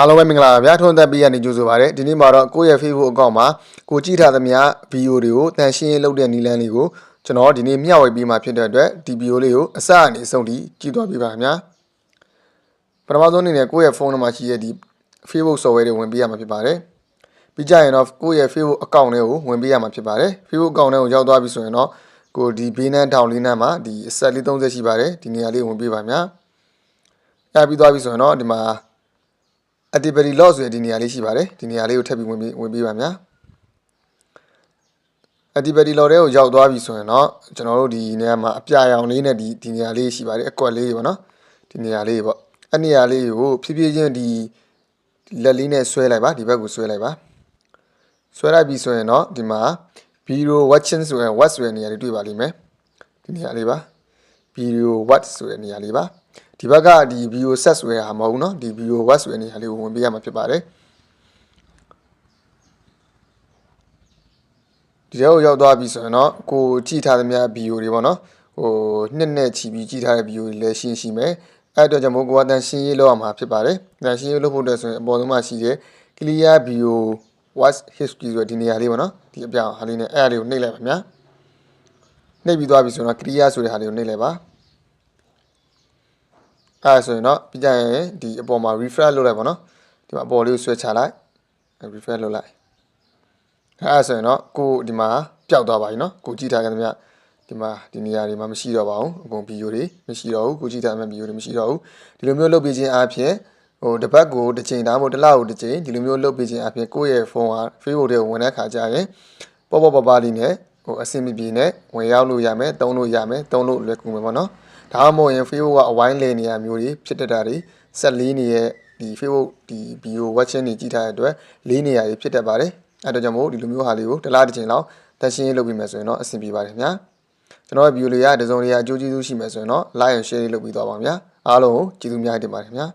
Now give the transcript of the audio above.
အားလုံးပဲမင်္ဂလာပါဗျာထုံးသက်ပေးရနေကြိုဆိုပါရစေဒီနေ့မှာတော့ကိုယ့်ရဲ့ Facebook အကောင့်မှာကိုကြည့်ထားသမျှဗီဒီယိုတွေကိုတန်ရှင်းလုပ်တဲ့နည်းလမ်းလေးကိုကျွန်တော်ဒီနေ့မျှဝေပေးမှာဖြစ်တဲ့အတွက်ဒီဗီဒီယိုလေးကိုအစအနေအဆုံးထိကြည့်သွားပေးပါခင်ဗျာပထမဆုံးအနေနဲ့ကိုယ့်ရဲ့ဖုန်းထဲမှာရှိတဲ့ဒီ Facebook software တွေဝင်ပေးရမှာဖြစ်ပါတယ်ပြီးကြရင်တော့ကိုယ့်ရဲ့ Facebook အကောင့်လေးကိုဝင်ပေးရမှာဖြစ်ပါတယ် Facebook အကောင့်လေးကိုရောက်သွားပြီဆိုရင်တော့ကိုဒီဘေးနန်းထောင်လေးနားမှာဒီအဆက်လေး30ရှိပါတယ်ဒီနေရာလေးဝင်ပေးပါများအဲ့ပြီးသွားပြီဆိုရင်တော့ဒီမှာActivity Log ဆိုတဲ့ဒီနေရာလေးရှိပါတယ်ဒီနေရာလေးကိုထပ်ပြီးဝင်ပေးပါများ Activity Log တွေကိုရောက်သွားပြီဆိုရင်တော့ကျွန်တော်တို့ဒီနေရာမှာအပြရောင်လေးနဲ့ဒီနေရာလေးရှိပါတယ်အကွက်လေးတွေပေါ့နော်ဒီနေရာလေးပေါ့အဲ့နေရာလေးကိုဖြည်းဖြည်းချင်းဒီလက်လေးနဲ့ဆွဲလိုက်ပါဒီဘက်ကိုဆွဲလိုက်ပါဆွဲလိုက်ပြီဆိုရင်တော့ဒီမှာ Video Watching ဆိုရင် Watch ဆိုတဲ့နေရာလေးတွေ့ပါလိမ့်မယ်ဒီနေရာလေးပါ Video Watch ဆိုတဲ့နေရာလေးပါဒီဘက်ကဒီ video set ဆိုရဟာမဟုတ်ဘူးเนาะဒီ video watch ဆိုတဲ့နေရာလေးကိုဝင်ပေးရမှာဖြစ်ပါတယ်ဒီထဲကိုရောက်သွားပြီဆိုရင်တော့ကိုကြည့်ထားသမျှ video တွေပေါ့เนาะဟိုနှစ်နဲ့ချီပြီးကြည့်ထားတဲ့ video တွေလည်းရှိမယ်အဲ့အတွက်ကြောင့်မို့ကိုကတန်ရှင်းရေးလုပ်ရမှာဖြစ်ပါတယ်တန်ရှင်းရေးလုပ်ဖို့အတွက်ဆိုရင်အပေါ်ဆုံးမှာရှိတဲ့ clear video watch history ဆိုတဲ့ဒီနေရာလေးပေါ့เนาะဒီအပြောင်ဟာလေးနဲ့အဲ့အလေးကိုနှိပ်လိုက်ပါဗျာနှိပ်ပြီးသွားပြီဆိုတော့ clear ဆိုတဲ့ဟာလေးကိုနှိပ်လိုက်ပါအဲ့ဆိုရင်တော့ပြီးကြရင်ဒီအပေါ်မှာ refresh လုပ်လိုက်ပါနော်ဒီမှာအပေါ်လေးကိုဆွဲချလိုက် refresh လုပ်လိုက်အဲ့ဆိုရင်တော့ကိုဒီမှာပျောက်သွားပါပြီနော်ကိုကြည့်ထားကြသမျှဒီမှာဒီနေရာတွေမှာမရှိတော့ပါဘူးအကုန်ဗီဒီယိုတွေမရှိတော့ဘူးကိုကြည့်ထားတဲ့ဗီဒီယိုတွေမရှိတော့ဘူးဒီလိုမျိုးလုပ်ပေးခြင်းအပြင်ဟိုတစ်ပတ်ကိုတစ်ချိန်ဒါမှမဟုတ်တစ်လကိုတစ်ချိန်ဒီလိုမျိုးလုပ်ပေးခြင်းအပြင်ကိုယ့်ရဲ့ဖုန်းက Facebook တွေကိုဝင်တဲ့ခါကျရင်ပေါ့ပေါ့ပါလေးနဲ့ဟိုအဆင်မပြေနဲ့ဝင်ရောက်လို့ရမယ်သုံးလို့ရမယ်သုံးလို့လွယ်ကူမယ်ပေါ့နော်ဒါမှမဟုတ်ရင် Facebook ကအဝိုင်းလေနေရမျိုးတွေဖြစ်တတ်တာတွေဆက်လေးနေရဲ့ဒီ Facebook ဒီ video watching တွေကြည့်ထားတဲ့အတွက်လေးနေရတွေဖြစ်တတ်ပါတယ်အဲ့တော့ကြောင့်မို့ဒီလိုမျိုးဟာလေးကိုတစ်လားတစ်ချိန်လောက်တက်ရှင်းလုပ်ပြီးမယ်ဆိုရင်တော့အဆင်ပြေပါတယ်ခင်ဗျာကျွန်တော်ရဲ့ video လေးကဒီစုံလေးကအကျိုးကျေးဇူးရှိမယ်ဆိုရင်တော့ like and share လေးလုပ်ပြီးသွားပါခင်ဗျာအားလုံးကိုကျေးဇူးများတင်ပါတယ်ခင်ဗျာ